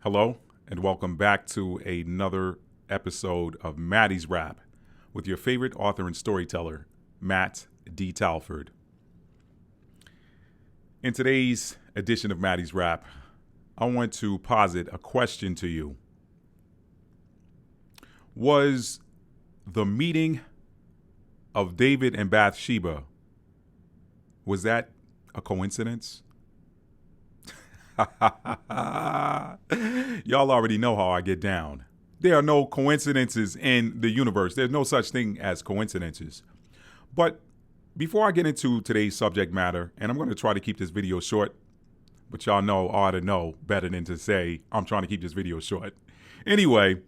Hello, and welcome back to another episode of Maddie's Rap with your favorite author and storyteller, Matt D. Talford. In today's edition of Maddie's Rap, I want to posit a question to you. Was the meeting of David and Bathsheba, was that a coincidence? Y'all already know how I get down. There are no coincidences in the universe. There's no such thing as coincidences. But before I get into today's subject matter, and I'm going to try to keep this video short, but y'all know I ought to know better than to say I'm trying to keep this video short. Anyway,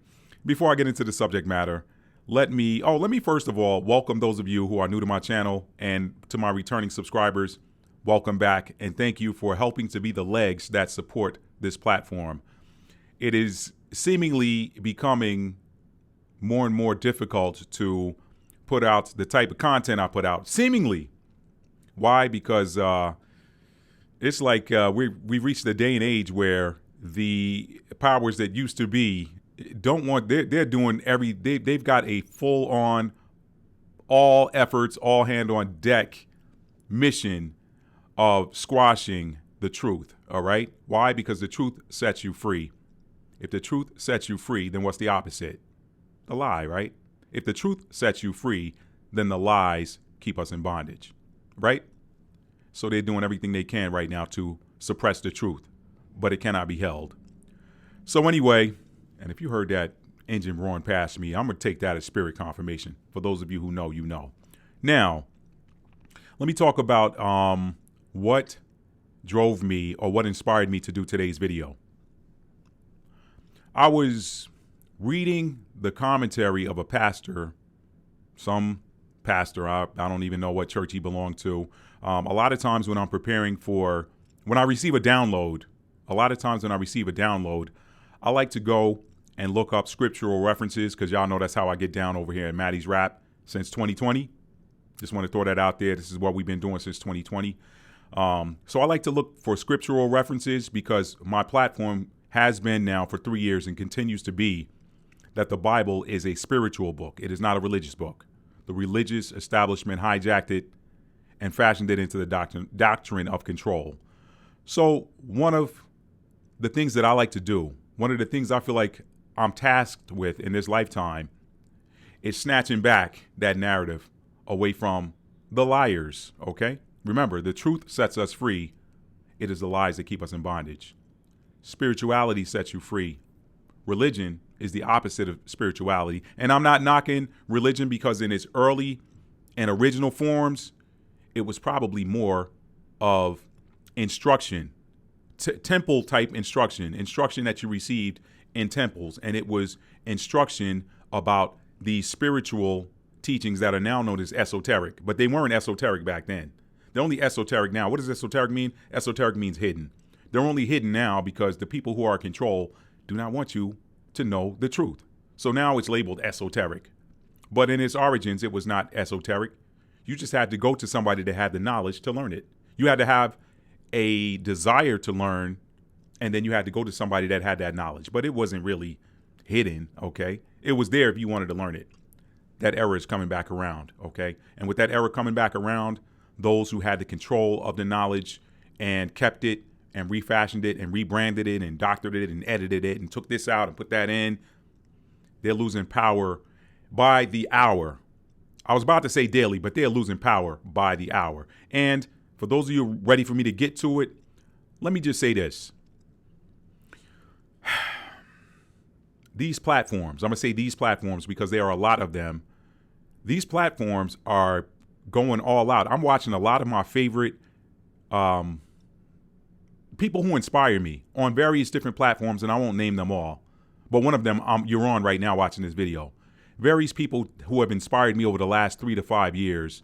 before I get into the subject matter, let me first of all welcome those of you who are new to my channel, and to my returning subscribers, welcome back, and thank you for helping to be the legs that support this platform. It is seemingly becoming more and more difficult to put out the type of content I put out. Seemingly. Why? Because it's like we've reached the day and age where the powers that used to be don't want, they're doing they've got a full on, all efforts, all hand on deck mission of squashing the truth, all right? Why? Because the truth sets you free. If the truth sets you free, then what's the opposite? A lie, right? If the truth sets you free, then the lies keep us in bondage, right? So they're doing everything they can right now to suppress the truth, but it cannot be held. So anyway, and if you heard that engine roaring past me, I'm going to take that as spirit confirmation. For those of you who know, you know. Now, let me talk about what drove me, or what inspired me to do today's video. I was reading the commentary of a pastor, some pastor, I don't even know what church he belonged to. A lot of times when I receive a download, I like to go and look up scriptural references, because y'all know that's how I get down over here in Maddie's Rap since 2020. Just want to throw that out there. This is what we've been doing since 2020. So I like to look for scriptural references, because my platform has been now for 3 years and continues to be that the Bible is a spiritual book. It is not a religious book. The religious establishment hijacked it and fashioned it into the doctrine of control. So one of the things that I like to do, one of the things I feel like I'm tasked with in this lifetime, is snatching back that narrative away from the liars, okay? Remember, the truth sets us free. It is the lies that keep us in bondage. Spirituality sets you free. Religion is the opposite of spirituality. And I'm not knocking religion, because in its early and original forms, it was probably more of instruction, temple type instruction that you received in temples. And it was instruction about the spiritual teachings that are now known as esoteric, but they weren't esoteric back then. They're only esoteric now. What does esoteric mean? Esoteric means hidden. They're only hidden now because the people who are in control do not want you to know the truth. So now it's labeled esoteric. But in its origins, it was not esoteric. You just had to go to somebody that had the knowledge to learn it. You had to have a desire to learn, and then you had to go to somebody that had that knowledge. But it wasn't really hidden, okay? It was there if you wanted to learn it. That era is coming back around, okay? And with that era coming back around, those who had the control of the knowledge and kept it and refashioned it and rebranded it and doctored it and edited it and took this out and put that in, they're losing power by the hour. I was about to say daily, but they're losing power by the hour. And for those of you ready for me to get to it, let me just say this. These platforms, I'm going to say these platforms because there are a lot of them. These platforms are going all out. I'm watching a lot of my favorite people who inspire me on various different platforms, and I won't name them all. But one of them you're on right now watching this video. Various people who have inspired me over the last 3 to 5 years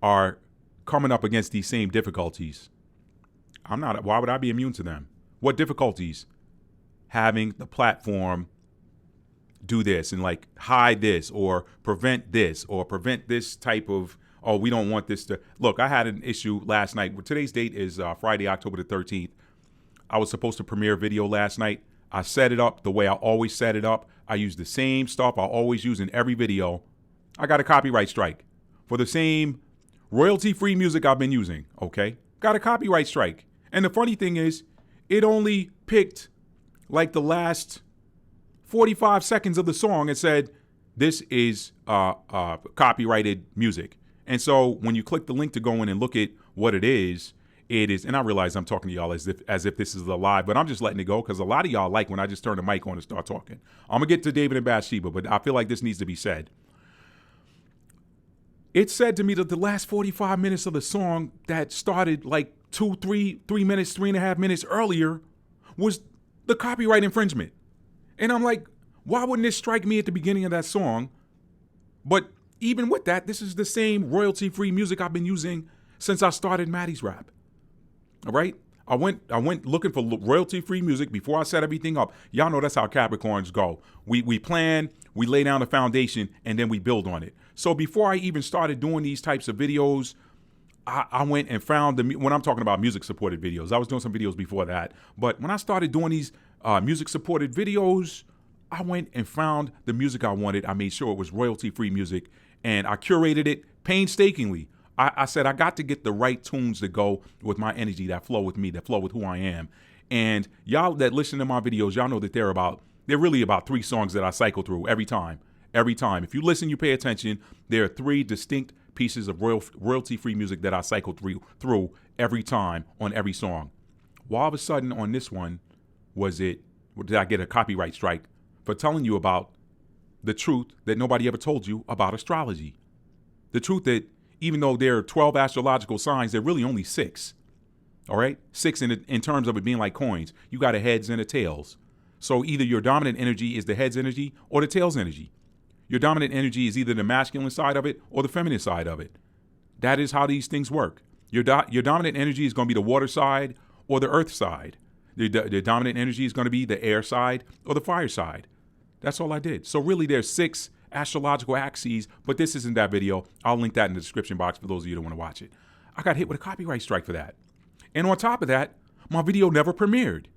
are coming up against these same difficulties. Why would I be immune to them? What difficulties? Having the platform do this and like hide this or prevent this type of, oh, we don't want this to. Look, I had an issue last night. Today's date is Friday, October the 13th. I was supposed to premiere a video last night. I set it up the way I always set it up. I use the same stuff I always use in every video. I got a copyright strike for the same royalty-free music I've been using, okay? Got a copyright strike. And the funny thing is, it only picked like the last 45 seconds of the song and said, this is copyrighted music. And so when you click the link to go in and look at what it is, and I realize I'm talking to y'all as if this is a live, but I'm just letting it go because a lot of y'all like when I just turn the mic on and start talking. I'm going to get to David and Bathsheba, but I feel like this needs to be said. It said to me that the last 45 minutes of the song that started like 3 minutes, 3.5 minutes earlier was the copyright infringement. And I'm like, why wouldn't this strike me at the beginning of that song? But even with that, this is the same royalty-free music I've been using since I started Maddie's Rap. All right? I went looking for royalty-free music before I set everything up. Y'all know that's how Capricorns go. We plan, we lay down the foundation, and then we build on it. So before I even started doing these types of videos, I went and found when I'm talking about music-supported videos, I was doing some videos before that. But when I started doing these music-supported videos, I went and found the music I wanted. I made sure it was royalty-free music, and I curated it painstakingly. I said I got to get the right tunes that go with my energy, that flow with me, that flow with who I am. And y'all that listen to my videos, y'all know that they're really about 3 songs that I cycle through every time. Every time. If you listen, you pay attention, there are 3 distinct pieces of royalty-free music that I cycle through every time on every song. Well, all of a sudden on this one, did I get a copyright strike for telling you about the truth that nobody ever told you about astrology. The truth that even though there are 12 astrological signs, there are really only 6. All right? 6 in terms of it being like coins. You got a heads and a tails. So either your dominant energy is the heads energy or the tails energy. Your dominant energy is either the masculine side of it or the feminine side of it. That is how these things work. Your dominant energy is going to be the water side or the earth side. The dominant energy is going to be the air side or the fire side. That's all I did. So really there's 6 astrological axes, but this isn't that video. I'll link that in the description box for those of you that want to watch it. I got hit with a copyright strike for that. And on top of that, my video never premiered.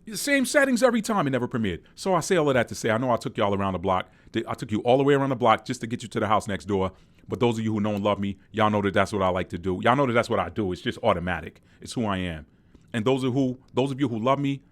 The same settings every time, it never premiered. So I say all of that to say, I know I took y'all around the block. I took you all the way around the block just to get you to the house next door. But those of you who know and love me, y'all know that that's what I like to do. Y'all know that that's what I do. It's just automatic. It's who I am. And those of you who love me,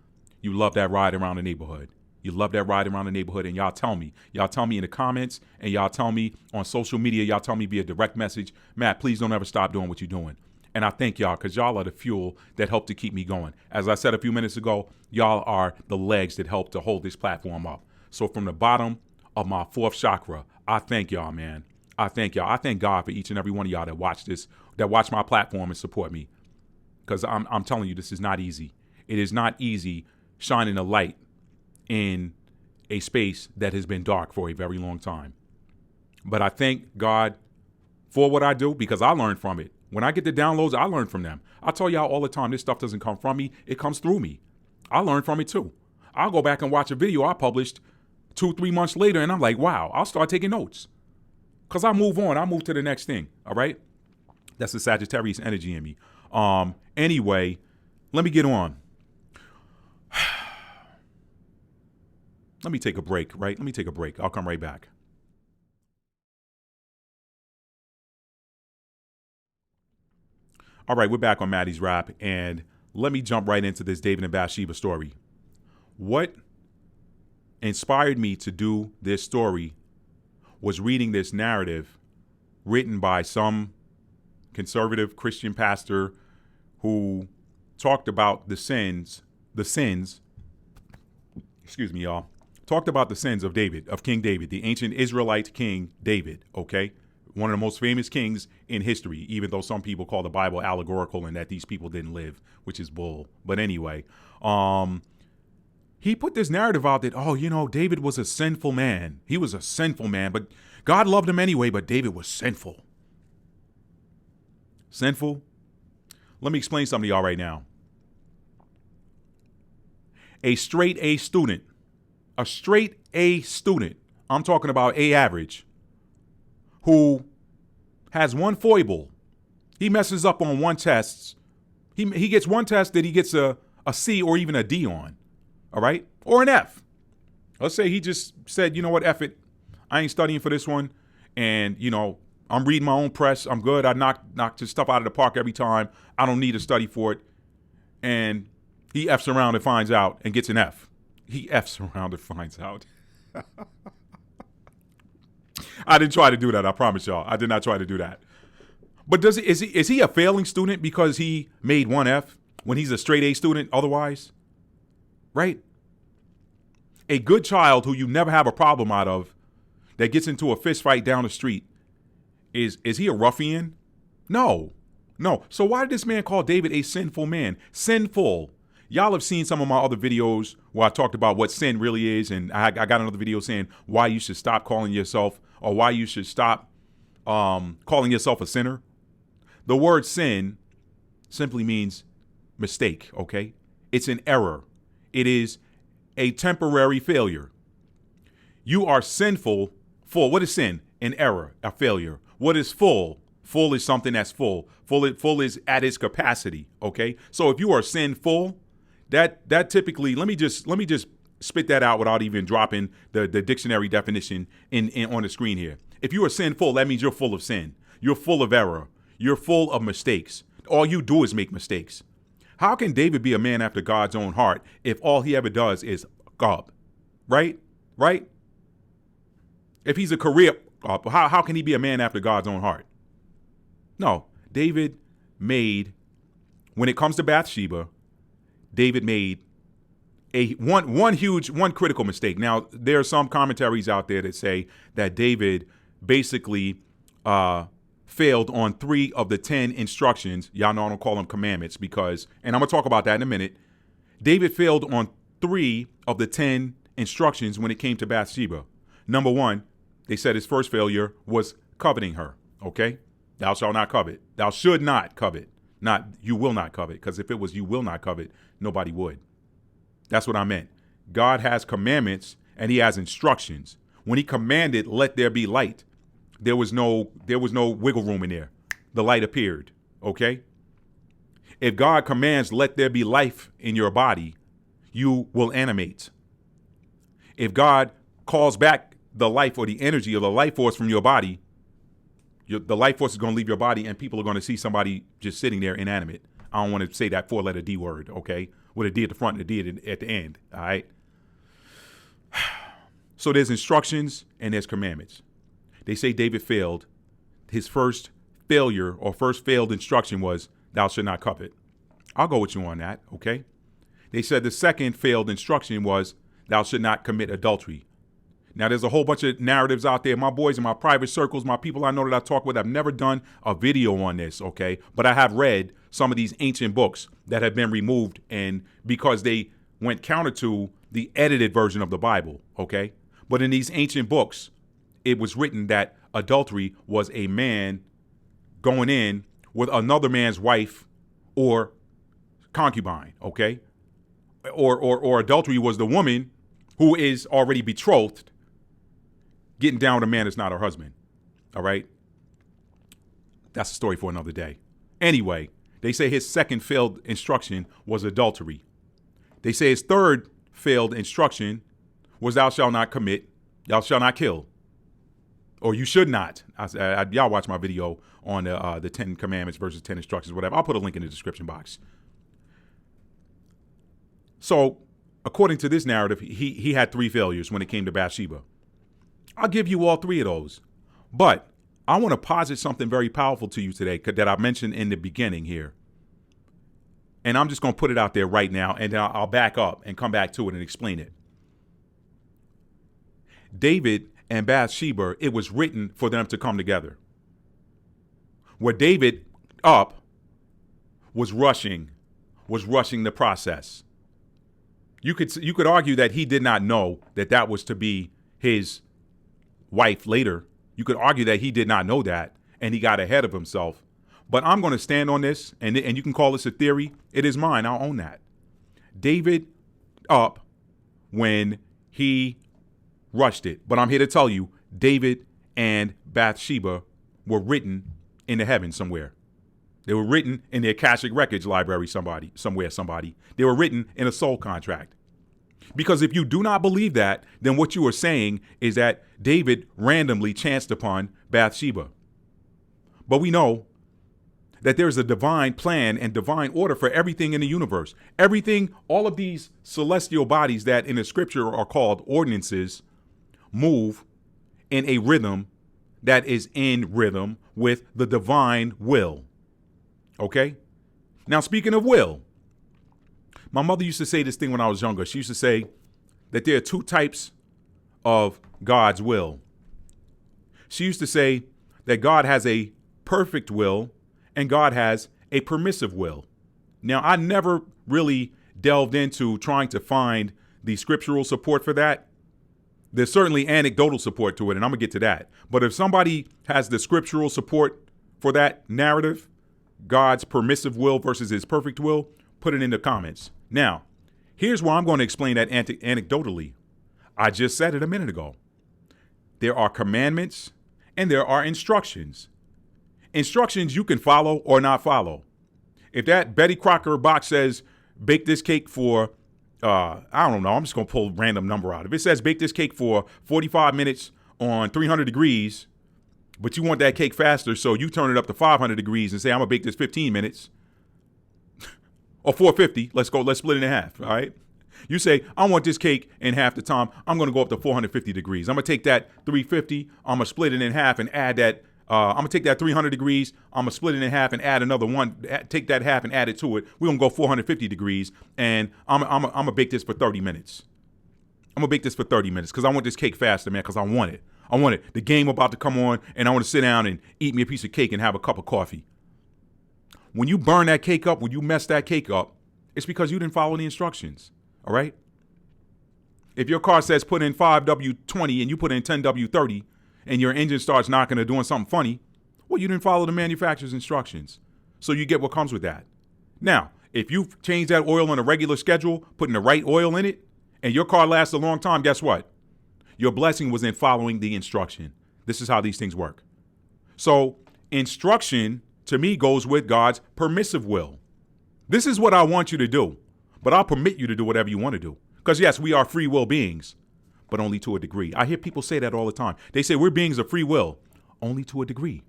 you love that ride around the neighborhood. You love that ride around the neighborhood, and y'all tell me in the comments, and y'all tell me on social media, y'all tell me via direct message, Matt, please don't ever stop doing what you're doing. And I thank y'all because y'all are the fuel that help to keep me going. As I said a few minutes ago, y'all are the legs that help to hold this platform up. So from the bottom of my 4th chakra, I thank y'all, man. I thank y'all. I thank God for each and every one of y'all that watch this, that watch my platform and support me. Because I'm telling you, this is not easy. It is not easy shining a light in a space that has been dark for a very long time. But I thank God for what I do because I learned from it. When I get the downloads, I learn from them. I tell y'all all the time, this stuff doesn't come from me. It comes through me. I learn from it too. I'll go back and watch a video I published 2-3 months later, and I'm like, wow, I'll start taking notes. Because I move on. I move to the next thing, all right? That's the Sagittarius energy in me. Anyway, let me get on. Let me take a break, right? Let me take a break. I'll come right back. All right, we're back on Maddie's Rap, and let me jump right into this David and Bathsheba story. What inspired me to do this story was reading this narrative written by some conservative Christian pastor who talked about the sins, excuse me, y'all, talked about the sins of David, of King David, the ancient Israelite King David, okay? One of the most famous kings in history, even though some people call the Bible allegorical and that these people didn't live, which is bull. But anyway, he put this narrative out that, David was a sinful man. He was a sinful man, but God loved him anyway, but David was sinful. Sinful? Let me explain something to y'all right now. A straight A student, I'm talking about A average, who has one foible. He messes up on one test. He gets one test that he gets a C or even a D on. all right? Or an F. Let's say he just said, you know what, F it. I ain't studying for this one. And, I'm reading my own press. I'm good. I knock this stuff out of the park every time. I don't need to study for it. And he F's around and finds out and gets an F. He F's around and finds out. I didn't try to do that. I promise y'all. I did not try to do that. But is he a failing student because he made one F when he's a straight A student otherwise? Right? A good child who you never have a problem out of that gets into a fist fight down the street, is he a ruffian? No. So why did this man call David a sinful man? Sinful. Y'all have seen some of my other videos where I talked about what sin really is, and I got another video saying why you should stop calling yourself, or why you should stop calling yourself a sinner. The word sin simply means mistake, okay? It's an error. It is a temporary failure. You are sinful. Full. What is sin? An error, a failure. What is full? Full is something that's full. Full is at its capacity, okay? So if you are sinful, that typically, let me just spit that out without even dropping the dictionary definition in on the screen here. If you are sinful, that means you're full of sin. You're full of error. You're full of mistakes. All you do is make mistakes. How can David be a man after God's own heart if all he ever does is God? Right? If he's a career, how can he be a man after God's own heart? No, David made, when it comes to Bathsheba, David made one critical mistake. Now, there are some commentaries out there that say that David basically failed on 3 of the 10 instructions. Y'all know I don't call them commandments because, and I'm going to talk about that in a minute. David failed on 3 of the 10 instructions when it came to Bathsheba. Number 1, they said his first failure was coveting her, okay? Thou shalt not covet. Thou should not covet. Not you will not covet, because if it was you will not covet, nobody would. That's what I meant. God has commandments and he has instructions. When he commanded, let there be light, there was no wiggle room in there. The light appeared, okay? If God commands, let there be life in your body, you will animate. If God calls back the life or the energy or the life force from your body, the life force is going to leave your body and people are going to see somebody just sitting there inanimate. I don't want to say that 4-letter D word, okay? With a D at the front and a D at the end, all right? So there's instructions and there's commandments. They say David failed. His first failure or first failed instruction was, thou shalt not covet. I'll go with you on that, okay? They said the second failed instruction was, thou shalt not commit adultery. Now, there's a whole bunch of narratives out there. My boys in my private circles, my people I know that I talk with, I've never done a video on this, okay? But I have read some of these ancient books that have been removed and because they went counter to the edited version of the Bible, okay? But in these ancient books, it was written that adultery was a man going in with another man's wife or concubine, okay? Or adultery was the woman who is already betrothed getting down with a man that's not her husband. All right? That's a story for another day. Anyway, they say his second failed instruction was adultery. They say his third failed instruction was thou shalt not commit, thou shalt not kill. Or you should not. Y'all watch my video on the 10 commandments versus 10 instructions, whatever. I'll put a link in the description box. So, according to this narrative, he had 3 failures when it came to Bathsheba. I'll give you all 3 of those. But I want to posit something very powerful to you today that I mentioned in the beginning here. And I'm just going to put it out there right now, and then I'll back up and come back to it and explain it. David and Bathsheba, it was written for them to come together. Where David was rushing the process. You could argue that he did not know that was to be his wife later. You could argue that he did not know that and he got ahead of himself. But I'm going to stand on this, and you can call this a theory. It is mine. I'll own that. David when he rushed it. But I'm here to tell you, David and Bathsheba were written in the heavens somewhere. They were written in the Akashic Records library somewhere. They were written in a soul contract. Because if you do not believe that, then what you are saying is that David randomly chanced upon Bathsheba. But we know that there's a divine plan and divine order for everything in the universe. Everything, all of these celestial bodies that in the scripture are called ordinances, move in a rhythm that is in rhythm with the divine will. Okay? Now, speaking of will, my mother used to say this thing when I was younger. She used to say that there are two types of God's will. She used to say that God has a perfect will and God has a permissive will. Now, I never really delved into trying to find the scriptural support for that. There's certainly anecdotal support to it, and I'm going to get to that. But if somebody has the scriptural support for that narrative, God's permissive will versus his perfect will, put it in the comments. Now, here's where I'm going to explain that anecdotally. I just said it a minute ago. There are commandments and there are instructions. Instructions you can follow or not follow. If that Betty Crocker box says, bake this cake for, I don't know, I'm just going to pull a random number out. If it says bake this cake for 45 minutes on 300 degrees, but you want that cake faster, so you turn it up to 500 degrees and say, I'm going to bake this 15 minutes or 450. Let's split it in half. All right. You say, I want this cake in half the time. I'm going to go up to 450 degrees. I'm going to take that 350. I'm going to split it in half and add that. I'm going to take that 300 degrees. I'm going to split it in half and add another one. Take that half and add it to it. We're going to go 450 degrees. And I'm going to bake this for 30 minutes. I'm going to bake this for 30 minutes because I want this cake faster, man, because I want it. I want it. The game about to come on, and I want to sit down and eat me a piece of cake and have a cup of coffee. When you burn that cake up, when you mess that cake up, it's because you didn't follow the instructions. All right? If your car says put in 5W20 and you put in 10W30 and your engine starts knocking or doing something funny, well, you didn't follow the manufacturer's instructions. So you get what comes with that. Now, if you change that oil on a regular schedule, putting the right oil in it, and your car lasts a long time, guess what? Your blessing was in following the instruction. This is how these things work. So instruction, to me, goes with God's permissive will. This is what I want you to do, but I'll permit you to do whatever you want to do. Because, yes, we are free will beings, but only to a degree. I hear people say that all the time. They say we're beings of free will, only to a degree.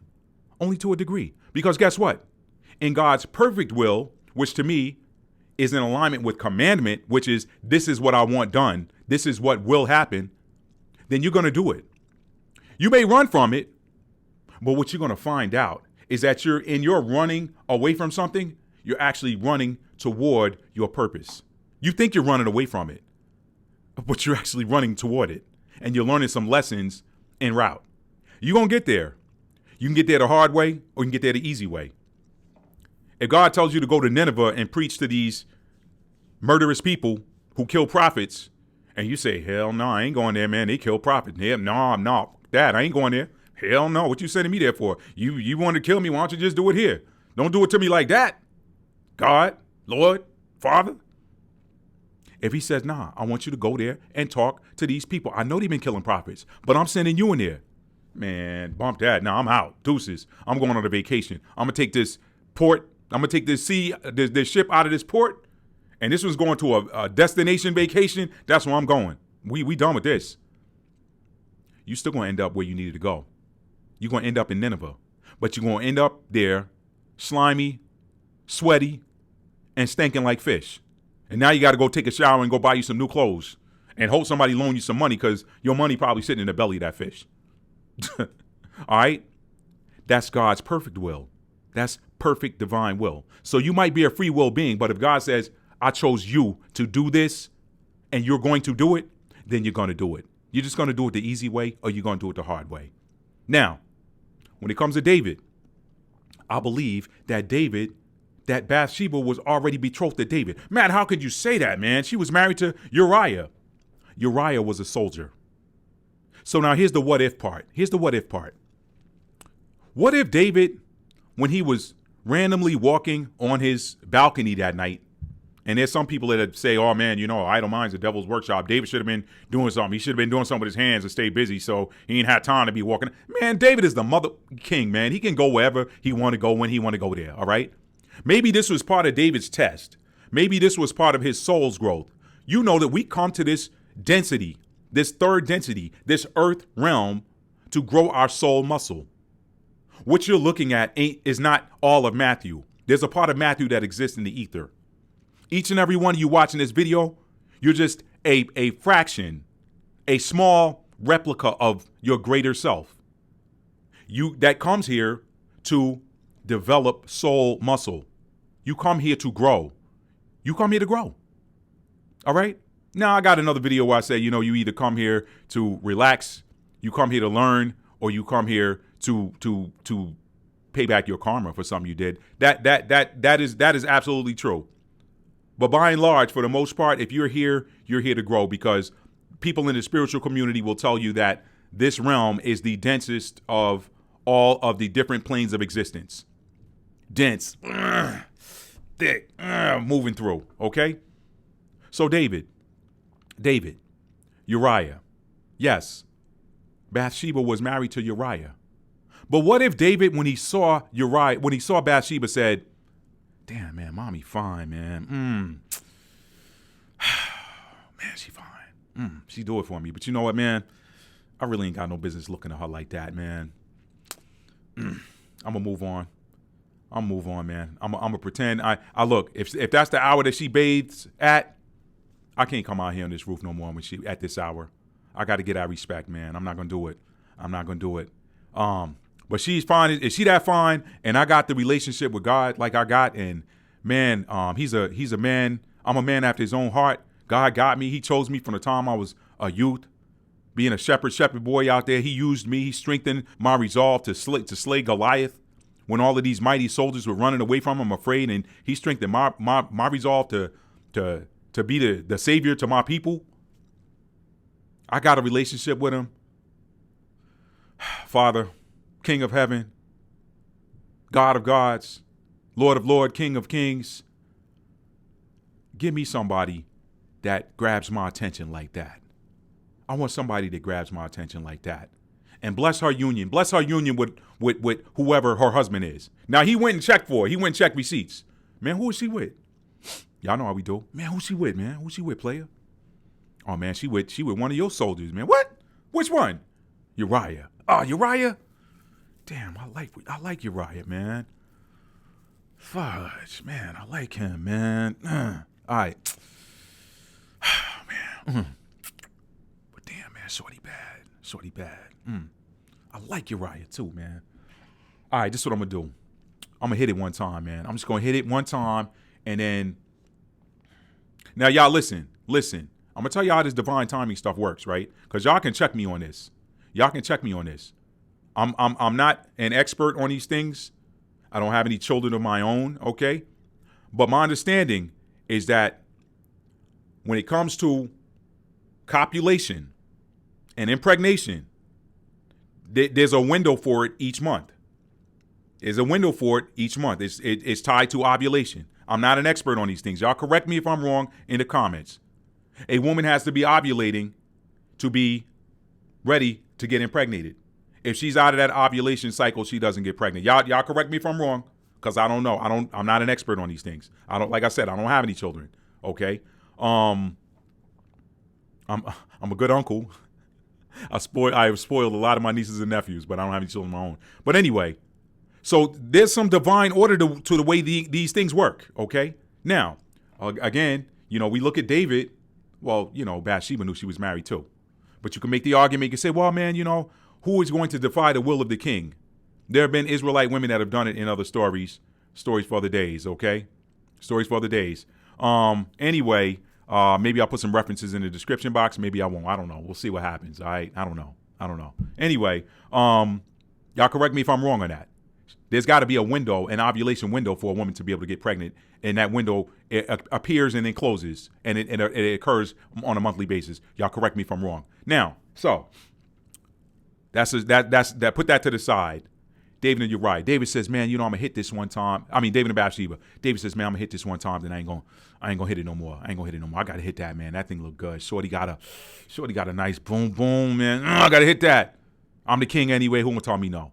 Only to a degree. Because guess what? In God's perfect will, which to me is in alignment with commandment, which is this is what I want done, this is what will happen, then you're going to do it. You may run from it, but what you're going to find out is that you're running away from something, you're actually running toward your purpose. You think you're running away from it, but you're actually running toward it, and you're learning some lessons en route. You're going to get there. You can get there the hard way, or you can get there the easy way. If God tells you to go to Nineveh and preach to these murderous people who kill prophets, and you say, hell no, I ain't going there, man. They kill prophets. Yeah, no, I'm not. That, I ain't going there. Hell no. What you sending me there for? You want to kill me? Why don't you just do it here? Don't do it to me like that. God, Lord, Father. If he says, nah, I want you to go there and talk to these people. I know they've been killing prophets, but I'm sending you in there. Man, bump that. Now I'm out. Deuces. I'm going on a vacation. I'm going to take this port. I'm going to take this ship out of this port. And this was going to a destination vacation. That's where I'm going. We done with this. You still going to end up where you needed to go. You're going to end up in Nineveh. But you're going to end up there slimy, sweaty, and stinking like fish. And now you got to go take a shower and go buy you some new clothes. And hope somebody loan you some money because your money probably sitting in the belly of that fish. All right? That's God's perfect will. That's perfect divine will. So you might be a free will being, but if God says, I chose you to do this and you're going to do it, then you're going to do it. You're just going to do it the easy way or you're going to do it the hard way. Now, when it comes to David, I believe that Bathsheba was already betrothed to David. Man, how could you say that, man? She was married to Uriah. Uriah was a soldier. So now here's the what if part. What if David, when he was randomly walking on his balcony that night, and there's some people that say, oh, man, idle mind's the devil's workshop. David should have been doing something. He should have been doing something with his hands to stay busy, so he ain't had time to be walking. Man, David is the mother king, man. He can go wherever he want to go when he want to go there, all right? Maybe this was part of David's test. Maybe this was part of his soul's growth. you know that we come to this density, this third density, this earth realm to grow our soul muscle. What you're looking at is not all of Matthew. There's a part of Matthew that exists in the ether. Each and every one of you watching this video, you're just a fraction, a small replica of your greater self. That comes here to develop soul muscle. You come here to grow. You come here to grow. All right? Now, I got another video where I say, you either come here to relax, you come here to learn, or you come here to pay back your karma for something you did. That is absolutely true. But by and large, for the most part, if you're here to grow, because people in the spiritual community will tell you that this realm is the densest of all of the different planes of existence. Dense, thick, moving through, okay? So David, Uriah, yes, Bathsheba was married to Uriah. But what if David, when he saw Bathsheba, said, damn, man, mommy fine, man. Man, she fine. She do it for me. But you know what, man? I really ain't got no business looking at her like that, man. I'm going to move on. Man. I'm going to pretend. I look, if that's the hour that she bathes at, I can't come out here on this roof no more at this hour. I got to get that respect, man. I'm not going to do it. But she's fine. Is she that fine? And I got the relationship with God like I got. And man, he's a man. I'm a man after his own heart. God got me. He chose me from the time I was a youth. Being a shepherd boy out there, he used me. He strengthened my resolve to slay Goliath when all of these mighty soldiers were running away from him, afraid. And he strengthened my resolve to be the savior to my people. I got a relationship with him. Father, King of heaven, God of gods, Lord of lords, King of kings, give me somebody that grabs my attention like that. I want somebody that grabs my attention like that. And bless her union. Bless her union with whoever her husband is. Now, he went and checked for her. He went and checked receipts. Man, who is she with? Y'all know how we do. Man, who's she with, man? Who's she with, player? Oh, man, she with one of your soldiers, man. What? Which one? Uriah. Oh, Uriah? Damn, I like Uriah, man. Fudge, man, I like him, man. All right. Man. But damn, man, shorty bad. I like Uriah too, man. All right, this is what I'm going to do. I'm going to hit it one time, man. I'm just going to hit it one time, and then... Now, y'all, listen. I'm going to tell y'all how this divine timing stuff works, right? Because y'all can check me on this. I'm not an expert on these things. I don't have any children of my own, okay? But my understanding is that when it comes to copulation and impregnation, there's a window for it each month. It's tied to ovulation. I'm not an expert on these things. Y'all correct me if I'm wrong in the comments. A woman has to be ovulating to be ready to get impregnated. If she's out of that ovulation cycle, she doesn't get pregnant. Y'all correct me if I'm wrong, because I don't know. I'm not an expert on these things. Like I said, I don't have any children. Okay. I'm a good uncle. I have spoiled a lot of my nieces and nephews, but I don't have any children of my own. But anyway, so there's some divine order to the way these things work. Okay. Now, again, we look at David. Well, Bathsheba knew she was married too. But you can make the argument. You can say, well, man, who is going to defy the will of the king? There have been Israelite women that have done it in other stories for other days, okay? Stories for other days. Anyway, maybe I'll put some references in the description box. Maybe I won't. I don't know. We'll see what happens, all right? I don't know. Anyway, y'all correct me if I'm wrong on that. There's got to be an ovulation window for a woman to be able to get pregnant. And that window appears and then closes. And it occurs on a monthly basis. Y'all correct me if I'm wrong. Now, so... Put that to the side. David and Uriah. David says, man, I'm gonna hit this one time. I mean, David and Bathsheba. David says, man, I'm gonna hit this one time, then I ain't gonna hit it no more. I gotta hit that, man. That thing look good. Shorty got a nice boom, boom, man. I gotta hit that. I'm the king anyway. Who gonna tell me no?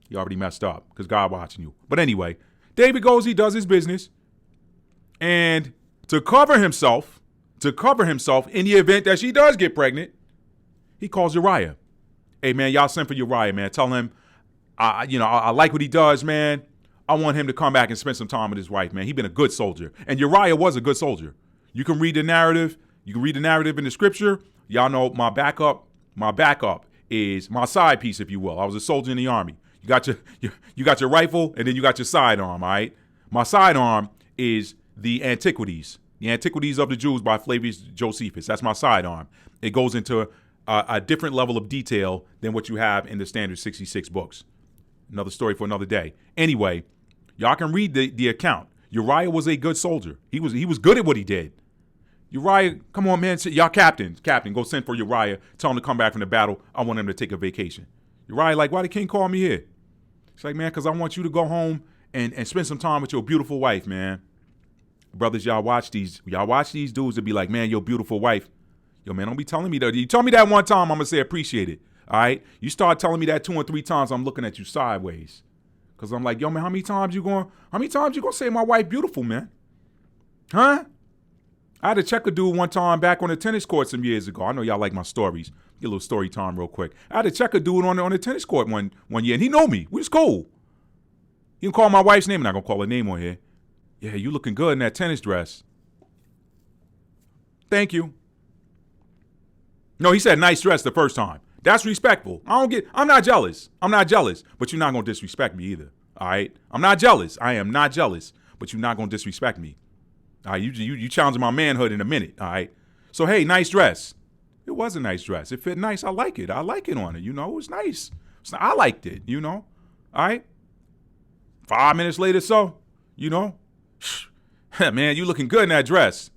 You already messed up because God watching you. But anyway, David goes, he does his business. And to cover himself, to cover himself in the event that she does get pregnant, he calls Uriah. Hey, man, y'all send for Uriah, man. Tell him, I like what he does, man. I want him to come back and spend some time with his wife, man. He's been a good soldier. And Uriah was a good soldier. You can read the narrative. You can read the narrative in the scripture. Y'all know my backup is my side piece, if you will. I was a soldier in the army. You got your rifle, and then you got your sidearm, all right? My sidearm is the Antiquities of the Jews by Flavius Josephus. That's my sidearm. It goes into a different level of detail than what you have in the standard 66 books. Another story for another day. Anyway, y'all can read the account. Uriah was a good soldier. He was good at what he did. Uriah, come on, man. Y'all captain, go send for Uriah. Tell him to come back from the battle. I want him to take a vacation. Uriah, like, why the king call me here? It's like, man, because I want you to go home and spend some time with your beautiful wife, man. Brothers, y'all watch these dudes and be like, man, your beautiful wife. Yo, man, don't be telling me that. You tell me that one time, I'm going to say appreciate it. All right? You start telling me that 2 or 3 times, I'm looking at you sideways. Because I'm like, yo, man, how many times you going to say my wife beautiful, man? Huh? I had to check a dude one time back on the tennis court some years ago. I know y'all like my stories. Get a little story time real quick. I had to check a dude on the tennis court one year, and he know me. We was cool. He can call my wife's name. I'm not going to call her name on here. Yeah, you looking good in that tennis dress. Thank you. No, he said nice dress the first time. That's respectful. I'm not jealous. But you're not going to disrespect me either. All right? I'm not jealous. I am not jealous. But you're not going to disrespect me. All right? You challenge my manhood in a minute. All right? So, hey, nice dress. It was a nice dress. It fit nice. I like it. I like it on it. You know, it was nice. I liked it, you know. All right? 5 minutes later, so, you know. Man, you looking good in that dress.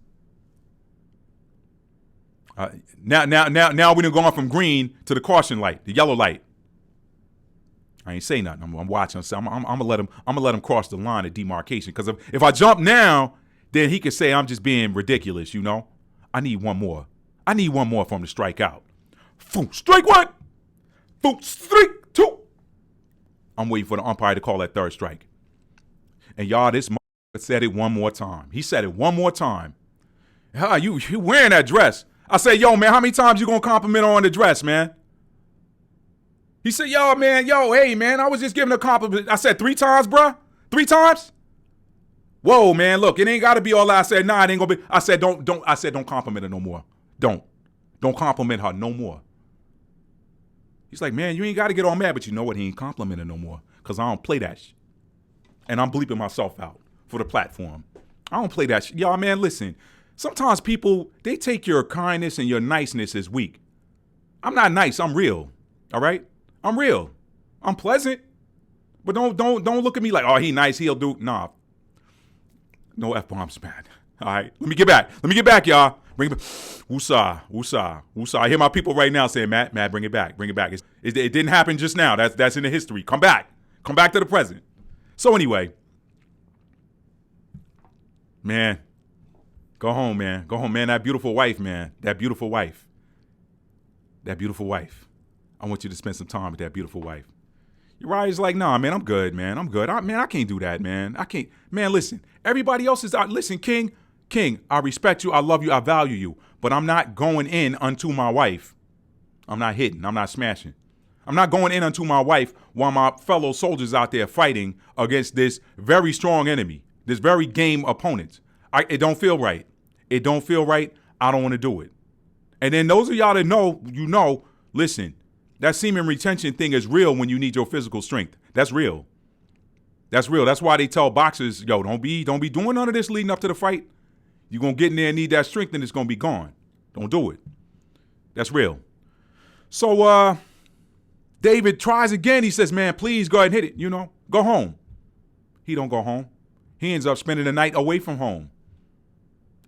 Now we done gone from green to the caution light, the yellow light. I ain't say nothing. I'm watching. So I'm gonna let him cross the line of demarcation. Because if I jump now, then he could say I'm just being ridiculous. You know, I need one more. For him to strike out. Boom, strike 1. Boom, strike 2. I'm waiting for the umpire to call that third strike. And y'all, this motherfucker said it one more time. He said it one more time. You wearing that dress? I said, yo, man, how many times you gonna compliment her on the dress, man? He said, hey, man, I was just giving a compliment. I said, 3 times, bruh? 3 times? Whoa, man, look, it ain't gotta be all that. I said, nah, it ain't gonna be. I said, don't compliment her no more. Don't compliment her no more. He's like, man, you ain't gotta get all mad, but you know what? He ain't complimenting no more. Cause I don't play that shit. And I'm bleeping myself out for the platform. I don't play that shit. Y'all, man, listen. Sometimes people, they take your kindness and your niceness as weak. I'm not nice. I'm real. All right? I'm real. I'm pleasant. But don't look at me like, oh, he nice. He'll do. Nah. No F-bombs, man. All right? Let me get back, y'all. Bring it back. Woosah. I hear my people right now saying, Matt, bring it back. It didn't happen just now. That's in the history. Come back to the present. So anyway, man. Go home, man. That beautiful wife, man. That beautiful wife. I want you to spend some time with that beautiful wife. Uriah's like, nah, man, I'm good, man. I can't do that, man. I can't. Man, listen. Everybody else is out. Listen, King, I respect you. I love you. I value you. But I'm not going in unto my wife. I'm not hitting. I'm not smashing. I'm not going in unto my wife while my fellow soldiers out there fighting against this very strong enemy, this very game opponent. It don't feel right. I don't want to do it. And then those of y'all that know, listen, that semen retention thing is real when you need your physical strength. That's real. That's why they tell boxers, yo, don't be doing none of this leading up to the fight. You're going to get in there and need that strength and it's going to be gone. Don't do it. That's real. So David tries again. He says, man, please go ahead and hit it. You know, go home. He don't go home. He ends up spending the night away from home.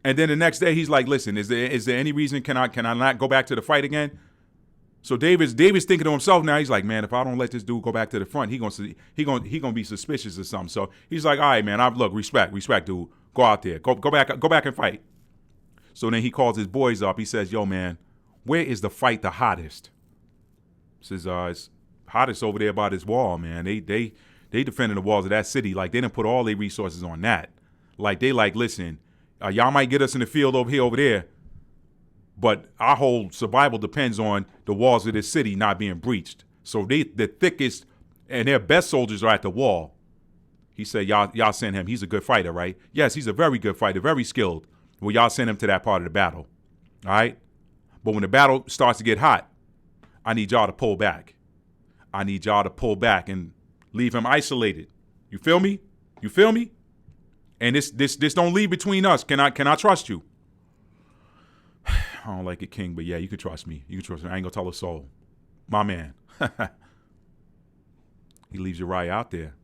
And then the next day he's like, listen, is there any reason can I not go back to the fight again? So David's thinking to himself now. He's like, man, if I don't let this dude go back to the front, he gonna be suspicious or something. So he's like, all right, man, respect, dude. Go out there, go back and fight. So then he calls his boys up. He says, yo, man, where is the fight the hottest? He says, it's hottest over there by this wall, man. They defending the walls of that city. Like they didn't put all their resources on that. Like they like, listen. Y'all might get us in the field over there, But our whole survival depends on the walls of this city not being breached. So the thickest and their best soldiers are at the wall. He said, y'all send him. He's a good fighter, right? Yes, he's a very good fighter, very skilled. Well, y'all send him to that part of the battle. All right? But when the battle starts to get hot, I need y'all to pull back. I need y'all to pull back and leave him isolated. You feel me? You feel me? And this don't leave between us. Can I trust you? I don't like it, King, but yeah, you can trust me. You can trust me. I ain't gonna tell a soul. My man. He leaves Uriah out there.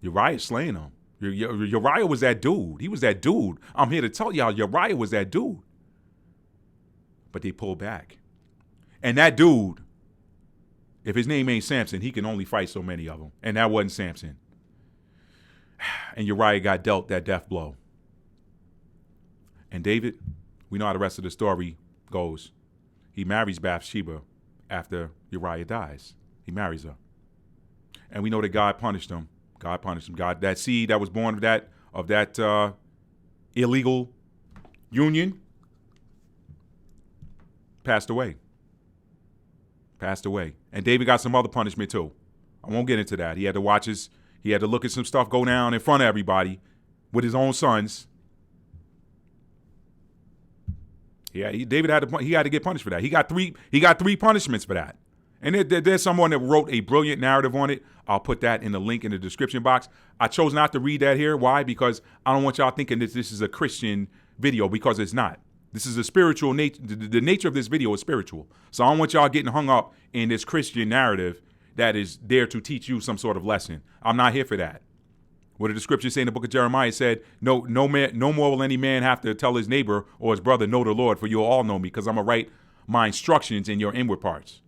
Uriah's slaying him. Uriah was that dude. He was that dude. I'm here to tell y'all, Uriah was that dude. But they pulled back. And that dude, if his name ain't Samson, he can only fight so many of them. And that wasn't Samson. And Uriah got dealt that death blow. And David, we know how the rest of the story goes. He marries Bathsheba after Uriah dies. He marries her. And we know that God punished him. God punished him. God, that seed that was born of that illegal union passed away. Passed away. And David got some other punishment too. I won't get into that. He had to look at some stuff go down in front of everybody with his own sons. Yeah, David had to get punished for that. He got three punishments for that. And there's someone that wrote a brilliant narrative on it. I'll put that in the link in the description box. I chose not to read that here. Why? Because I don't want y'all thinking that this is a Christian video, because it's not. This is a spiritual nature. The nature of this video is spiritual. So I don't want y'all getting hung up in this Christian narrative that is there to teach you some sort of lesson. I'm not here for that. What did the scripture say in the book of Jeremiah? It said, no more will any man have to tell his neighbor or his brother, know the Lord, for you'll all know me, because I'm going to write my instructions in your inward parts.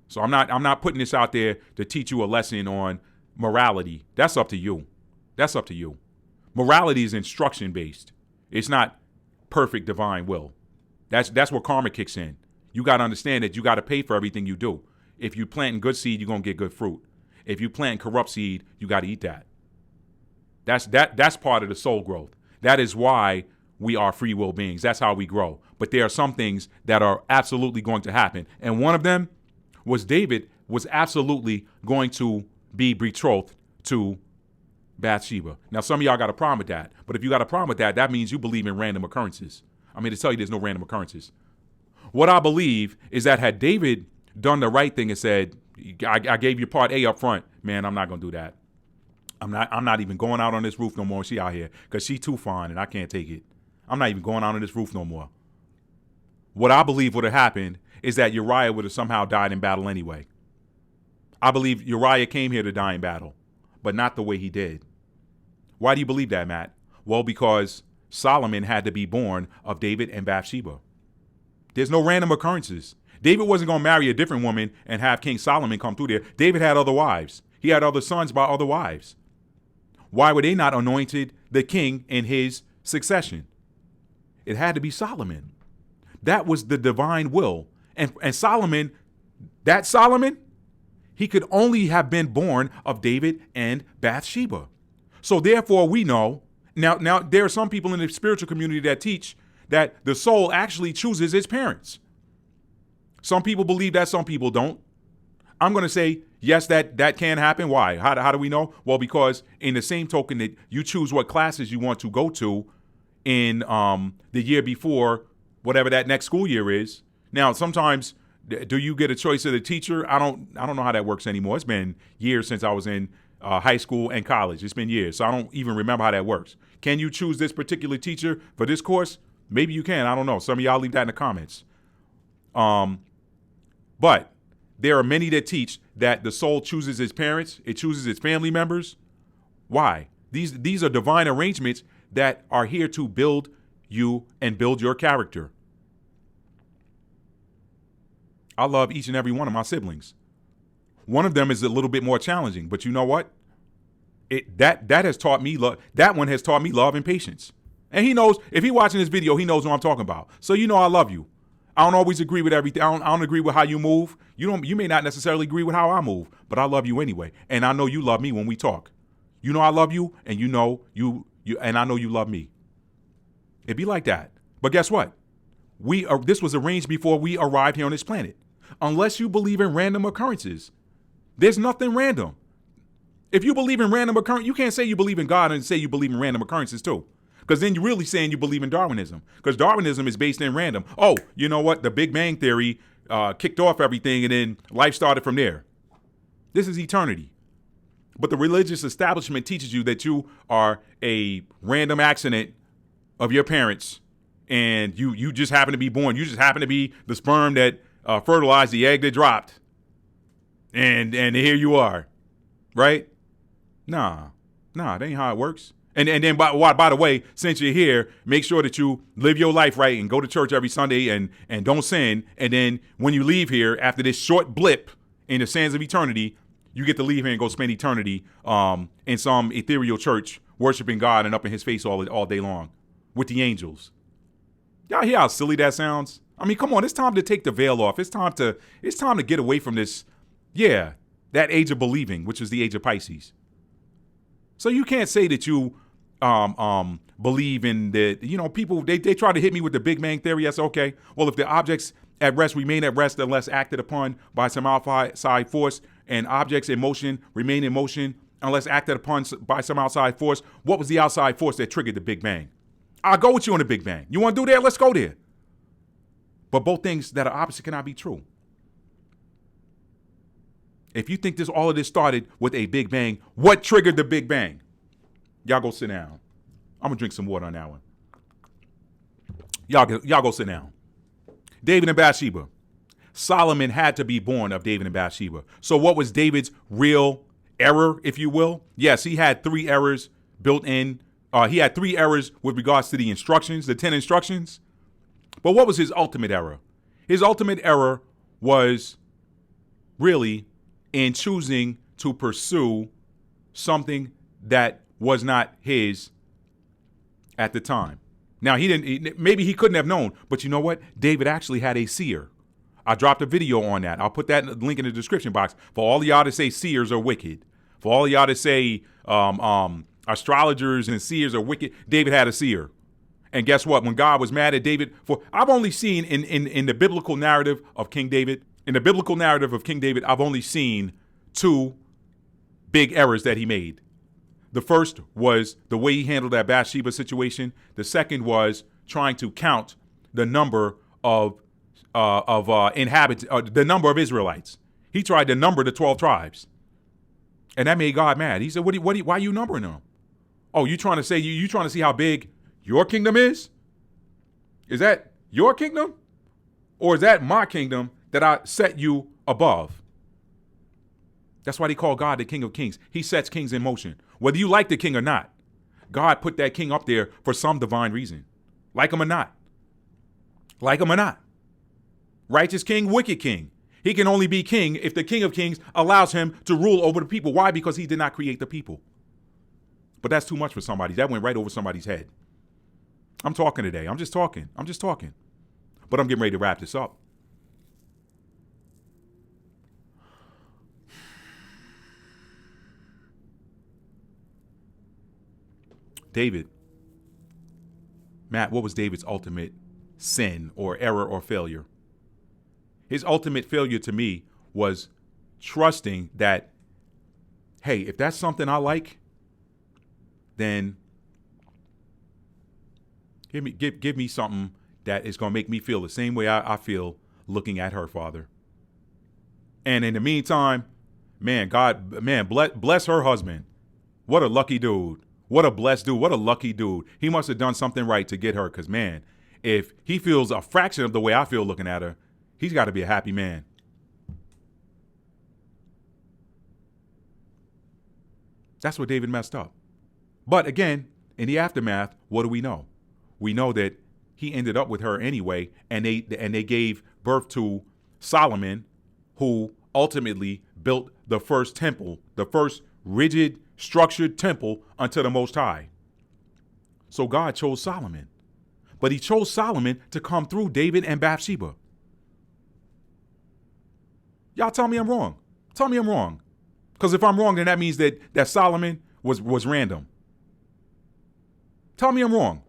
So I'm not putting this out there to teach you a lesson on morality. That's up to you. That's up to you. Morality is instruction based. It's not perfect divine will. That's where karma kicks in. You got to understand that you got to pay for everything you do. If you plant good seed, you're going to get good fruit. If you plant corrupt seed, you got to eat that. That's part of the soul growth. That is why we are free will beings. That's how we grow. But there are some things that are absolutely going to happen. And one of them was David was absolutely going to be betrothed to Bathsheba. Now, some of y'all got a problem with that. But if you got a problem with that, that means you believe in random occurrences. I mean, to tell you there's no random occurrences. What I believe is that had David done the right thing and said, I gave you part A up front, man, I'm not going to do that. I'm not even going out on this roof no more. She out here because she too fine and I can't take it. I'm not even going out on this roof no more. What I believe would have happened is that Uriah would have somehow died in battle anyway. I believe Uriah came here to die in battle, but not the way he did. Why do you believe that, Matt? Well, because Solomon had to be born of David and Bathsheba. There's no random occurrences. David wasn't going to marry a different woman and have King Solomon come through there. David had other wives. He had other sons by other wives. Why were they not anointed the king in his succession? It had to be Solomon. That was the divine will. And Solomon, he could only have been born of David and Bathsheba. So therefore we know, now there are some people in the spiritual community that teach that the soul actually chooses its parents. Some people believe that, some people don't. I'm going to say, yes, that can happen. Why? How do we know? Well, because in the same token that you choose what classes you want to go to in the year before, whatever that next school year is. Now, sometimes, do you get a choice of the teacher? I don't know how that works anymore. It's been years since I was in high school and college. It's been years, so I don't even remember how that works. Can you choose this particular teacher for this course? Maybe you can. I don't know. Some of y'all leave that in the comments. But there are many that teach that the soul chooses its parents. It chooses its family members. Why? These are divine arrangements that are here to build you and build your character. I love each and every one of my siblings. One of them is a little bit more challenging, but you know what? That has taught me love. That one has taught me love and patience. And he knows, if he's watching this video, he knows what I'm talking about. So you know I love you. I don't always agree with everything. I don't agree with how you move. You may not necessarily agree with how I move, but I love you anyway. And I know you love me when we talk. You know I love you, and and I know you love me. It'd be like that. But guess what? This was arranged before we arrived here on this planet. Unless you believe in random occurrences, there's nothing random. If you believe in random occurrences, you can't say you believe in God and say you believe in random occurrences too. Because then you're really saying you believe in Darwinism. Because Darwinism is based in random. Oh, you know what? The Big Bang Theory kicked off everything and then life started from there. This is eternity. But the religious establishment teaches you that you are a random accident of your parents and you just happen to be born. You just happen to be the sperm that fertilized the egg that dropped. And here you are. Right? Nah, that ain't how it works. And then, by the way, since you're here, make sure that you live your life right and go to church every Sunday and don't sin. And then when you leave here, after this short blip in the sands of eternity, you get to leave here and go spend eternity in some ethereal church, worshiping God and up in his face all day long with the angels. Y'all hear how silly that sounds? I mean, come on, it's time to take the veil off. It's time to get away from this, that age of believing, which is the age of Pisces. So you can't say that you believe in the, people, they try to hit me with the Big Bang Theory. I say, okay, well, if the objects at rest remain at rest unless acted upon by some outside force, and objects in motion remain in motion unless acted upon by some outside force, what was the outside force that triggered the Big Bang? I'll go with you on the Big Bang. You want to do that? Let's go there. But both things that are opposite cannot be true. If you think all of this started with a Big Bang, what triggered the Big Bang? Y'all go sit down. I'm going to drink some water on that one. Y'all go sit down. David and Bathsheba. Solomon had to be born of David and Bathsheba. So what was David's real error, if you will? Yes, he had 3 errors built in. He had 3 errors with regards to the instructions, the 10 instructions. But what was his ultimate error? His ultimate error was really in choosing to pursue something that was not his at the time. Now, maybe he couldn't have known, but you know what? David actually had a seer. I dropped a video on that. I'll put that link in the description box for all of y'all to say seers are wicked. For all of y'all to say astrologers and seers are wicked. David had a seer. And guess what? When God was mad at David, I've only seen in the biblical narrative of King David, I've only seen 2 big errors that he made. The first was the way he handled that Bathsheba situation. The second was trying to count the number of inhabitants, the number of Israelites. He tried to number the 12 tribes, and that made God mad. He said, why are you numbering them? Oh, you trying to say you trying to see how big your kingdom is? Is that your kingdom, or is that my kingdom that I set you above? That's why they call God the King of Kings. He sets kings in motion. Whether you like the king or not, God put that king up there for some divine reason. Like him or not. Like him or not. Righteous king, wicked king. He can only be king if the King of Kings allows him to rule over the people. Why? Because he did not create the people. But that's too much for somebody. That went right over somebody's head. I'm talking today. I'm just talking. But I'm getting ready to wrap this up. David. Matt, what was David's ultimate sin or error or failure? His ultimate failure to me was trusting that, hey, if that's something I like, then give me something that is going to make me feel the same way I feel looking at her, Father. And in the meantime, bless her husband. What a lucky dude. What a blessed dude. What a lucky dude. He must have done something right to get her, because, man, if he feels a fraction of the way I feel looking at her, he's got to be a happy man. That's what David messed up. But again, in the aftermath, what do we know? We know that he ended up with her anyway, and they gave birth to Solomon, who ultimately built the first temple, the first rigid, structured temple unto the Most High. So God chose Solomon. But he chose Solomon to come through David and Bathsheba. Y'all tell me I'm wrong. Tell me I'm wrong. Because if I'm wrong, then that means that Solomon was random. Tell me I'm wrong.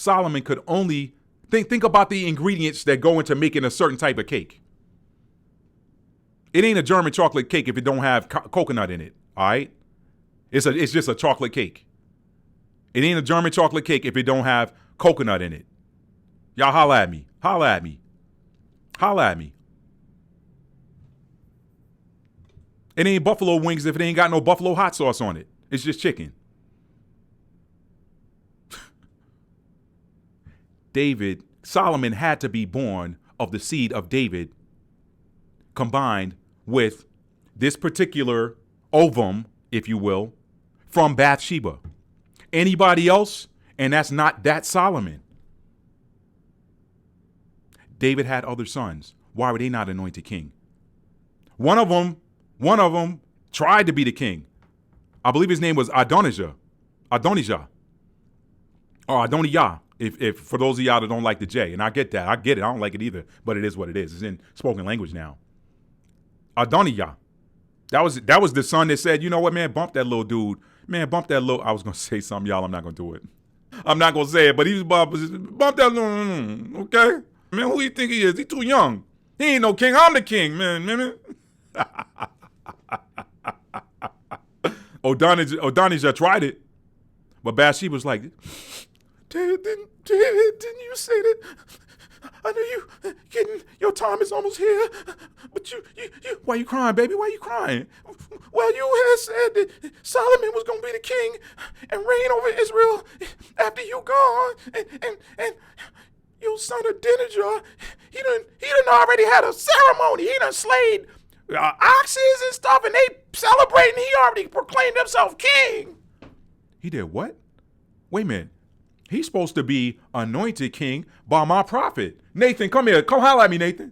Solomon could only think about the ingredients that go into making a certain type of cake. It ain't a German chocolate cake if it don't have coconut in it. All right, it's just a chocolate cake. It ain't a German chocolate cake if it don't have coconut in it. Y'all holla at me. Holla at me. Holla at me. It ain't buffalo wings if it ain't got no buffalo hot sauce on it. It's just chicken. Solomon had to be born of the seed of David combined with this particular ovum, if you will, from Bathsheba. Anybody else, and that's not that Solomon. David had other sons. Why were they not anointed king? One of them tried to be the king. I believe his name was Adonijah. Or Adonijah, if for those of y'all that don't like the J. And I get that. I get it. I don't like it either. But it is what it is. It's in spoken language now. Adonijah. That was the son that said, you know what, man, bump that little dude. Man, bump that little. I was going to say something, y'all. I'm not going to do it. I'm not going to say it, but he was bump that little, okay? Man, who do you think he is? He too young. He ain't no king. I'm the king, man. Adonijah tried it. But Bathsheba was like, David, didn't you say that? I know your time is almost here. But you, why you crying, baby? Why you crying? Well, you had said that Solomon was going to be the king and reign over Israel after you gone. And your son Adonijah, he done already had a ceremony. He done slayed oxes and stuff, and they celebrating. He already proclaimed himself king. He did what? Wait a minute. He's supposed to be anointed king by my prophet. Nathan, come here. Come holler at me, Nathan.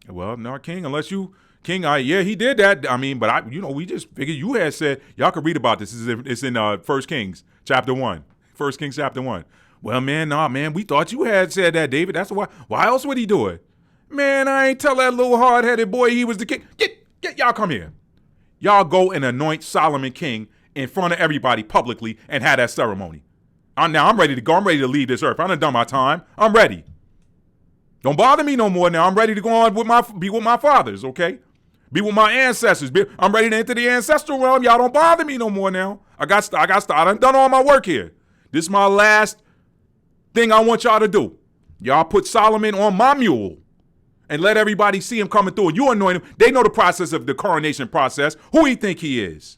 Well, no, king, unless you, king, yeah, he did that. I mean, but we just figured you had said, y'all could read about this. It's in 1 Kings chapter 1. 1 Kings chapter 1. Well, man, we thought you had said that, David. That's why else would he do it? Man, I ain't tell that little hard-headed boy he was the king. Get y'all come here. Y'all go and anoint Solomon king in front of everybody publicly and have that ceremony. Now I'm ready to go. I'm ready to leave this earth. I done done my time. I'm ready. Don't bother me no more now. I'm ready to go on be with my fathers, okay? Be with my ancestors. I'm ready to enter the ancestral realm. Y'all don't bother me no more now. I done all my work here. This is my last thing I want y'all to do. Y'all put Solomon on my mule and let everybody see him coming through. You anoint him. They know the process of the coronation process. Who he think he is?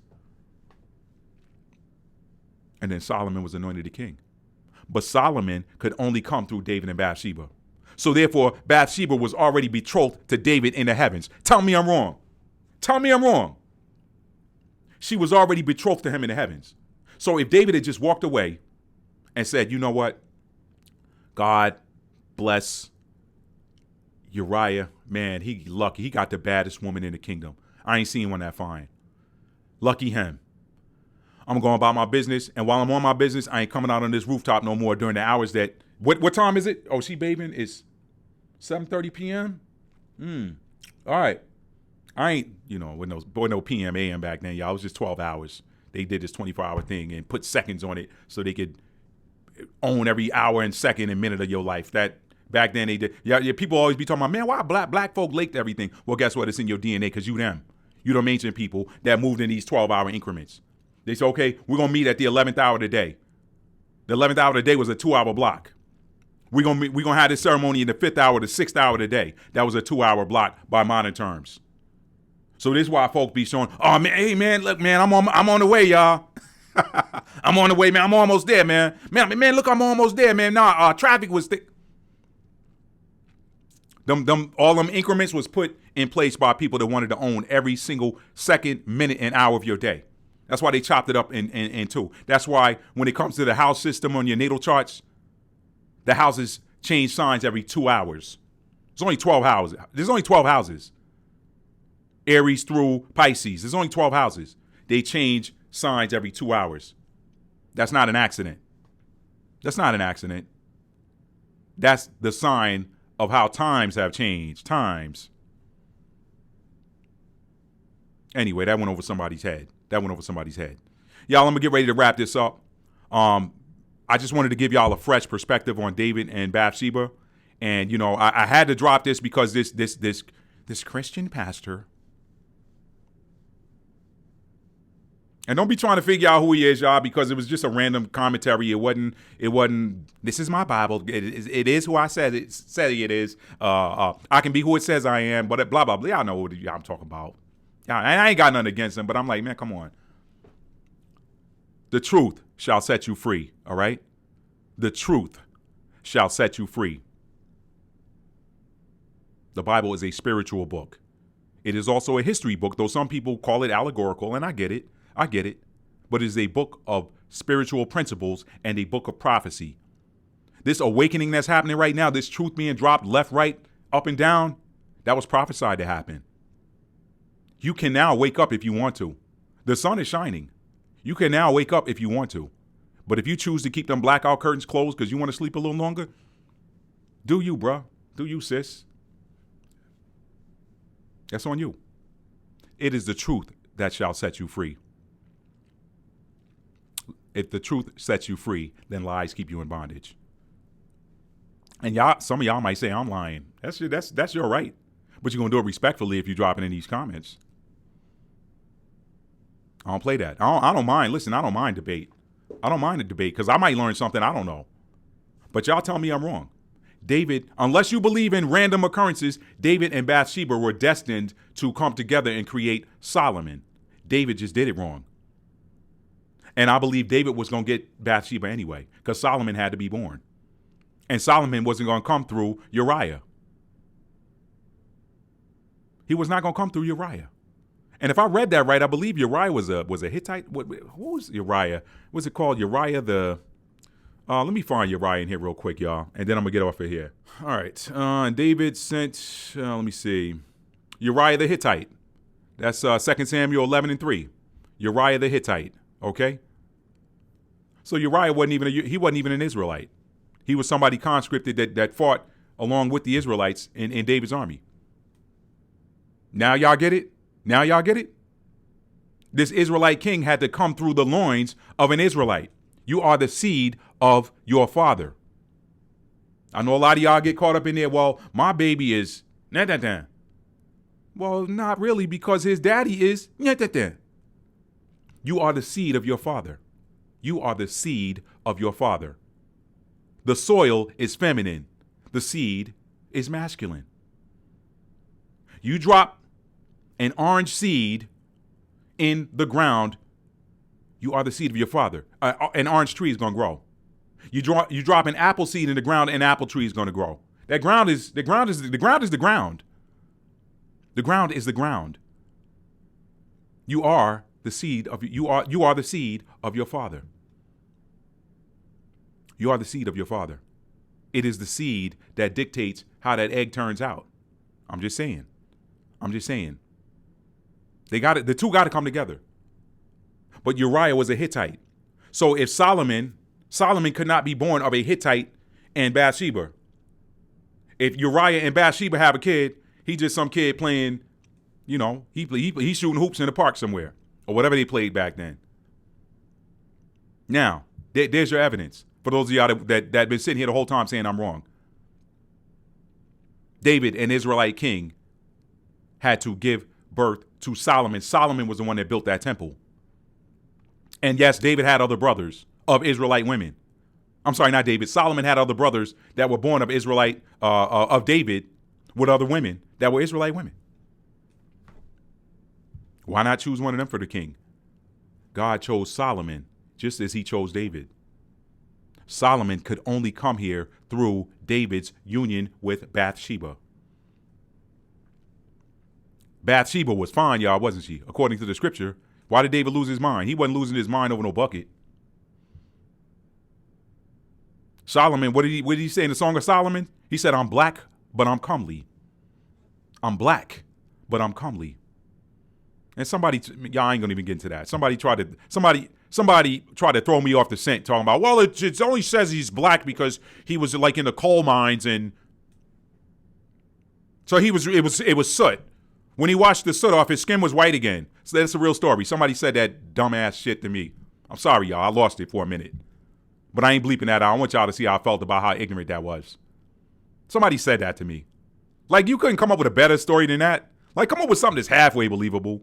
And then Solomon was anointed the king. But Solomon could only come through David and Bathsheba. So therefore, Bathsheba was already betrothed to David in the heavens. Tell me I'm wrong. Tell me I'm wrong. She was already betrothed to him in the heavens. So if David had just walked away and said, you know what? God bless Uriah. Man, he lucky. He got the baddest woman in the kingdom. I ain't seen one that fine. Lucky him. I'm going about my business, and while I'm on my business, I ain't coming out on this rooftop no more during the hours that. What time is it? Oh, she bathing? It's 7:30 p.m. All right. I ain't, with no PM, AM back then, y'all. It was just 12 hours. They did this 24-hour thing and put seconds on it so they could own every hour and second and minute of your life. That back then they did. Yeah, people always be talking about, man, why black folk leaked everything? Well, guess what? It's in your DNA because you them. You them ancient people that moved in these 12-hour increments. They said, okay, we're going to meet at the 11th hour of the day. The 11th hour of the day was a 2-hour block. We're gonna have this ceremony in the 5th hour, the 6th hour of the day. That was a 2-hour block by modern terms. So this is why folks be showing, oh, man, hey, man, look, man, I'm on the way, y'all. I'm on the way, man. I'm almost there, man. Man, look, I'm almost there, man. Nah, traffic was thick. All them increments was put in place by people that wanted to own every single second, minute, and hour of your day. That's why they chopped it up in two. That's why when it comes to the house system on your natal charts, the houses change signs every 2 hours. There's only 12 houses. There's only 12 houses. Aries through Pisces. There's only 12 houses. They change signs every 2 hours. That's not an accident. That's not an accident. That's the sign of how times have changed. Times. Anyway, that went over somebody's head. Y'all, I'm going to get ready to wrap this up. I just wanted to give y'all a fresh perspective on David and Bathsheba. And, you know, I had to drop this because this Christian pastor. And don't be trying to figure out who he is, y'all, because it was just a random commentary. It wasn't, this is my Bible. It is who I said it is. I can be who it says I am, but blah, blah, blah. Y'all know what I'm talking about. I ain't got nothing against him, but I'm like, man, come on. The truth shall set you free, all right? The truth shall set you free. The Bible is a spiritual book. It is also a history book, though some people call it allegorical, and I get it. But it is a book of spiritual principles and a book of prophecy. This awakening that's happening right now, this truth being dropped left, right, up and down, that was prophesied to happen. You can now wake up if you want to. The sun is shining. You can now wake up if you want to. But if you choose to keep them blackout curtains closed because you want to sleep a little longer, do you, bruh. Do you, sis. That's on you. It is the truth that shall set you free. If the truth sets you free, then lies keep you in bondage. And y'all, some of y'all might say I'm lying. That's your right. But you're going to do it respectfully if you drop it in these comments. I don't play that. I don't mind. Listen, I don't mind debate. I don't mind a debate because I might learn something I don't know. But y'all tell me I'm wrong. David, unless you believe in random occurrences, David and Bathsheba were destined to come together and create Solomon. David just did it wrong. And I believe David was going to get Bathsheba anyway because Solomon had to be born. And Solomon wasn't going to come through Uriah. He was not going to come through Uriah. And if I read that right, I believe Uriah was a Hittite. Who was Uriah? Was it called Uriah the... let me find Uriah in here real quick, y'all. And then I'm going to get off of here. All right. David sent, let me see. Uriah the Hittite. That's 2 Samuel 11:3. Uriah the Hittite. Okay? So Uriah wasn't even an Israelite. He was somebody conscripted that fought along with the Israelites in David's army. Now y'all get it? This Israelite king had to come through the loins of an Israelite. You are the seed of your father. I know a lot of y'all get caught up in there. Well, my baby is Well, not really, because his daddy is You are the seed of your father. You are the seed of your father. The soil is feminine. The seed is masculine. You drop an orange seed in the ground, you are the seed of your father. An orange tree is going to grow. You drop an apple seed in the ground, an apple tree is going to grow. The ground is the ground. The ground is the ground. You are the seed of you are the seed of your father. You are the seed of your father. It is the seed that dictates how that egg turns out. I'm just saying. The two got to come together. But Uriah was a Hittite. So if Solomon could not be born of a Hittite and Bathsheba. If Uriah and Bathsheba have a kid, he's just some kid playing, he's shooting hoops in the park somewhere or whatever they played back then. Now, there's your evidence for those of y'all that been sitting here the whole time saying I'm wrong. David, an Israelite king, had to give birth to Solomon. Solomon was the one that built that temple. And yes, David had other brothers of Israelite women. I'm sorry, not David. Solomon had other brothers that were born of of David with other women that were Israelite women. Why not choose one of them for the king? God chose Solomon just as he chose David. Solomon could only come here through David's union with Bathsheba. Bathsheba was fine, y'all, wasn't she? According to the scripture. Why did David lose his mind? He wasn't losing his mind over no bucket. Solomon, what did he say in the Song of Solomon? He said, I'm black, but I'm comely. I'm black, but I'm comely. And somebody, y'all ain't gonna even get into that. Somebody tried to throw me off the scent, talking about, well, it only says he's black because he was like in the coal mines, and so it was soot. When he washed the soot off, his skin was white again. So that's a real story. Somebody said that dumbass shit to me. I'm sorry, y'all. I lost it for a minute. But I ain't bleeping that out. I want y'all to see how I felt about how ignorant that was. Somebody said that to me. Like, you couldn't come up with a better story than that? Like, come up with something that's halfway believable.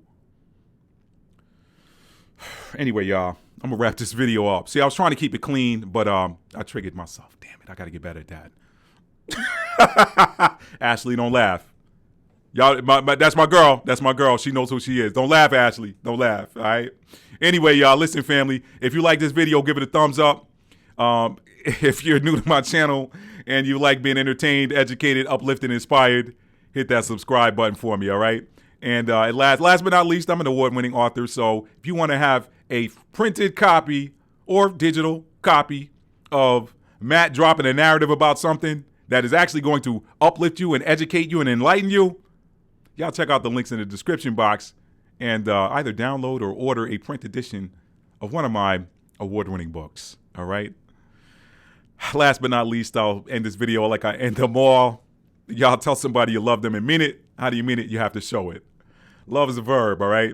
Anyway, y'all, I'm going to wrap this video up. See, I was trying to keep it clean, but I triggered myself. Damn it, I got to get better at that. Ashley, don't laugh. Y'all, that's my girl. That's my girl. She knows who she is. Don't laugh, Ashley. Don't laugh, all right? Anyway, y'all, listen, family. If you like this video, give it a thumbs up. If you're new to my channel and you like being entertained, educated, uplifted, inspired, hit that subscribe button for me, all right? And last but not least, I'm an award-winning author, so if you want to have a printed copy or digital copy of Matt dropping a narrative about something that is actually going to uplift you and educate you and enlighten you, y'all check out the links in the description box and either download or order a print edition of one of my award-winning books, all right? Last but not least, I'll end this video like I end them all. Y'all tell somebody you love them and mean it. How do you mean it? You have to show it. Love is a verb, all right?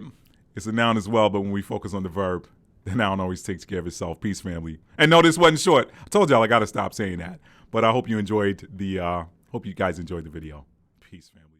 It's a noun as well, but when we focus on the verb, the noun always takes care of itself. Peace, family. And no, this wasn't short. I told y'all I got to stop saying that. But I hope you enjoyed hope you guys enjoyed the video. Peace, family.